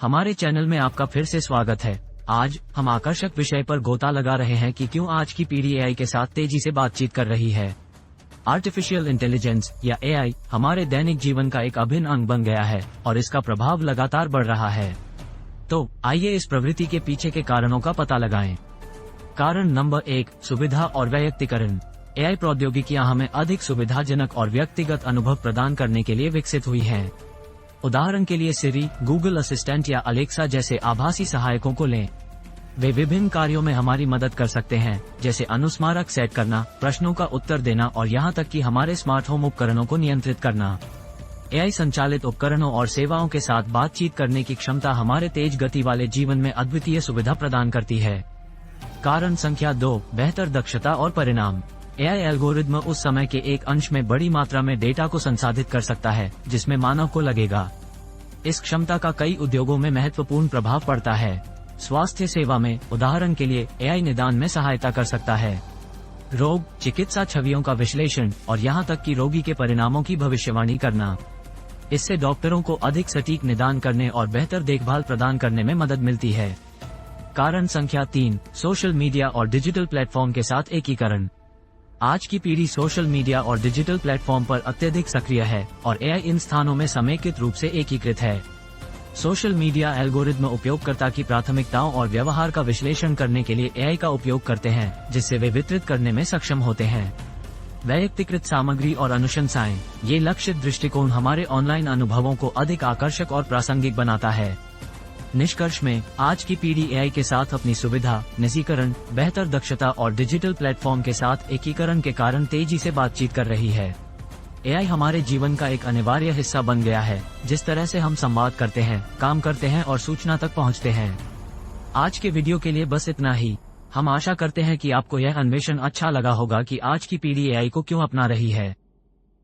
हमारे चैनल में आपका फिर से स्वागत है। आज हम आकर्षक विषय पर गोता लगा रहे हैं कि क्यों आज की पीढ़ी एआई के साथ तेजी से बातचीत कर रही है। आर्टिफिशियल इंटेलिजेंस या एआई हमारे दैनिक जीवन का एक अभिन्न अंग बन गया है और इसका प्रभाव लगातार बढ़ रहा है। तो आइए इस प्रवृत्ति के पीछे के कारणों का पता लगाएं। कारण नंबर 1, सुविधा और वैयक्तिकरण। एआई प्रौद्योगिकियां हमें अधिक सुविधाजनक और व्यक्तिगत अनुभव प्रदान करने के लिए विकसित हुई हैं। उदाहरण के लिए सिरी, गूगल असिस्टेंट या अलेक्सा जैसे आभासी सहायकों को लें। वे विभिन्न कार्यों में हमारी मदद कर सकते हैं, जैसे अनुस्मारक सेट करना, प्रश्नों का उत्तर देना और यहाँ तक कि हमारे स्मार्ट होम उपकरणों को नियंत्रित करना। एआई संचालित उपकरणों और सेवाओं के साथ बातचीत करने की क्षमता हमारे तेज गति वाले जीवन में अद्वितीय सुविधा प्रदान करती है। कारण संख्या 2, बेहतर दक्षता और परिणाम। एआई एल्गोरिदम उस समय के एक अंश में बड़ी मात्रा में डेटा को संसाधित कर सकता है जिसमें मानव को लगेगा। इस क्षमता का कई उद्योगों में महत्वपूर्ण प्रभाव पड़ता है। स्वास्थ्य सेवा में, उदाहरण के लिए, एआई निदान में सहायता कर सकता है। रोग, चिकित्सा छवियों का विश्लेषण और यहाँ तक कि रोगी के परिणामों की भविष्यवाणी करना। इससे डॉक्टरों को अधिक सटीक निदान करने और बेहतर देखभाल प्रदान करने में मदद मिलती है। कारण संख्या 3, सोशल मीडिया और डिजिटल प्लेटफॉर्म के साथ एकीकरण। आज की पीढ़ी सोशल मीडिया और डिजिटल प्लेटफॉर्म पर अत्यधिक सक्रिय है और एआई इन स्थानों में समेकित रूप से एकीकृत है। सोशल मीडिया एल्गोरिदम उपयोगकर्ता की प्राथमिकताओं और व्यवहार का विश्लेषण करने के लिए एआई का उपयोग करते हैं, जिससे वे वितरित करने में सक्षम होते हैं। वैयक्तिकृत सामग्री और अनुशंसाएं। ये लक्षित दृष्टिकोण हमारे ऑनलाइन अनुभवों को अधिक आकर्षक और प्रासंगिक बनाता है। निष्कर्ष में, आज की पीढ़ी एआई के साथ अपनी सुविधा, निजीकरण, बेहतर दक्षता और डिजिटल प्लेटफॉर्म के साथ एकीकरण के कारण तेजी से बातचीत कर रही है। एआई हमारे जीवन का एक अनिवार्य हिस्सा बन गया है, जिस तरह से हम संवाद करते हैं, काम करते हैं और सूचना तक पहुंचते हैं। आज के वीडियो के लिए बस इतना ही। हम आशा करते हैं कि आपको यह अन्वेषण अच्छा लगा होगा कि आज की पीढ़ी एआई को क्यों अपना रही है।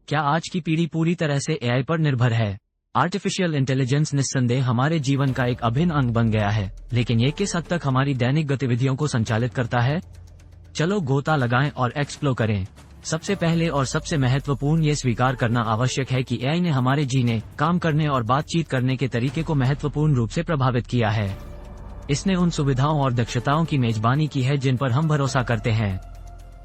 क्या आज की पीढ़ी पूरी तरह से एआई पर निर्भर है? आर्टिफिशियल इंटेलिजेंस निस्संदेह हमारे जीवन का एक अभिन्न अंग बन गया है, लेकिन ये किस हद तक हमारी दैनिक गतिविधियों को संचालित करता है? चलो गोता लगाएं और एक्सप्लोर करें। सबसे पहले और सबसे महत्वपूर्ण ये स्वीकार करना आवश्यक है कि एआई ने हमारे जीने, काम करने और बातचीत करने के तरीके को महत्वपूर्ण रूप से प्रभावित किया है। इसने उन सुविधाओं और दक्षताओं की मेजबानी की है जिन पर हम भरोसा करते हैं।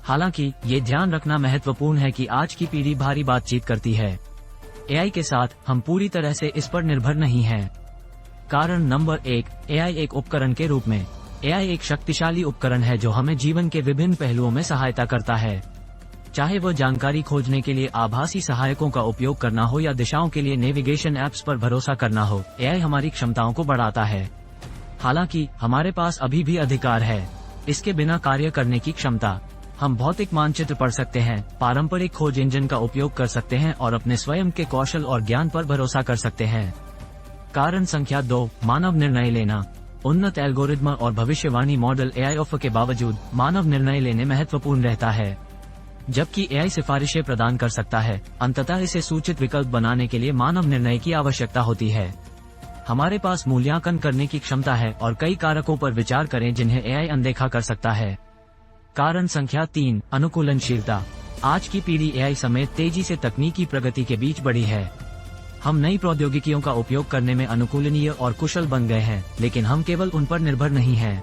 हालांकि ये ध्यान रखना महत्वपूर्ण है कि आज की पीढ़ी भारी बातचीत करती है। एआई के साथ हम पूरी तरह से इस पर निर्भर नहीं हैं। कारण नंबर 1, एआई एक उपकरण के रूप में। एआई एक शक्तिशाली उपकरण है जो हमें जीवन के विभिन्न पहलुओं में सहायता करता है। चाहे वह जानकारी खोजने के लिए आभासी सहायकों का उपयोग करना हो या दिशाओं के लिए नेविगेशन ऐप्स पर भरोसा करना हो, एआई हमारी क्षमताओं को बढ़ाता है। हालांकि हमारे पास अभी भी अधिकार है। इसके बिना कार्य करने की क्षमता। हम भौतिक मानचित्र पढ़ सकते हैं, पारंपरिक खोज इंजन का उपयोग कर सकते हैं और अपने स्वयं के कौशल और ज्ञान पर भरोसा कर सकते हैं। कारण संख्या 2, मानव निर्णय लेना। उन्नत एल्गोरिदम और भविष्यवाणी मॉडल एआई के बावजूद मानव निर्णय लेने महत्वपूर्ण रहता है। जबकि एआई सिफारिशें प्रदान कर सकता है, अंततः इसे सूचित विकल्प बनाने के लिए मानव निर्णय की आवश्यकता होती है। हमारे पास मूल्यांकन करने की क्षमता है और कई कारकों पर विचार करें जिन्हें एआई अनदेखा कर सकता है। कारण संख्या 3, अनुकूलनशीलता। आज की पीढ़ी एआई समेत तेजी से तकनीकी प्रगति के बीच बढ़ी है। हम नई प्रौद्योगिकियों का उपयोग करने में अनुकूलनीय और कुशल बन गए हैं, लेकिन हम केवल उन पर निर्भर नहीं हैं।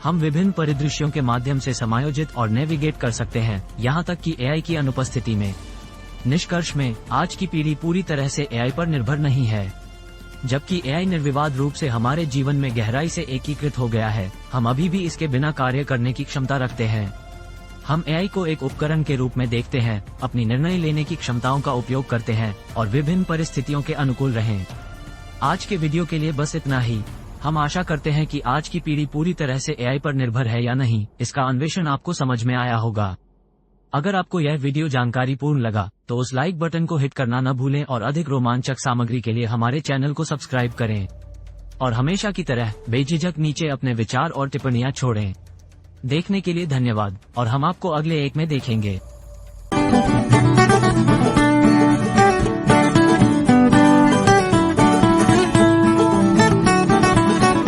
हम विभिन्न परिदृश्यों के माध्यम से समायोजित और नेविगेट कर सकते हैं, यहाँ तक कि एआई की अनुपस्थिति में। निष्कर्ष में, आज की पीढ़ी पूरी तरह से एआई पर निर्भर नहीं है। जबकि एआई निर्विवाद रूप से हमारे जीवन में गहराई से एकीकृत हो गया है, हम अभी भी इसके बिना कार्य करने की क्षमता रखते हैं। हम एआई को एक उपकरण के रूप में देखते हैं, अपनी निर्णय लेने की क्षमताओं का उपयोग करते हैं और विभिन्न परिस्थितियों के अनुकूल रहें। आज के वीडियो के लिए बस इतना ही। हम आशा करते हैं कि आज की पीढ़ी पूरी तरह से एआई पर निर्भर है या नहीं, इसका अन्वेषण आपको समझ में आया होगा। अगर आपको यह वीडियो जानकारीपूर्ण लगा तो उस लाइक बटन को हिट करना न भूलें और अधिक रोमांचक सामग्री के लिए हमारे चैनल को सब्सक्राइब करें। और हमेशा की तरह बेझिझक नीचे अपने विचार और टिप्पणियां छोड़ें। देखने के लिए धन्यवाद और हम आपको अगले एक में देखेंगे।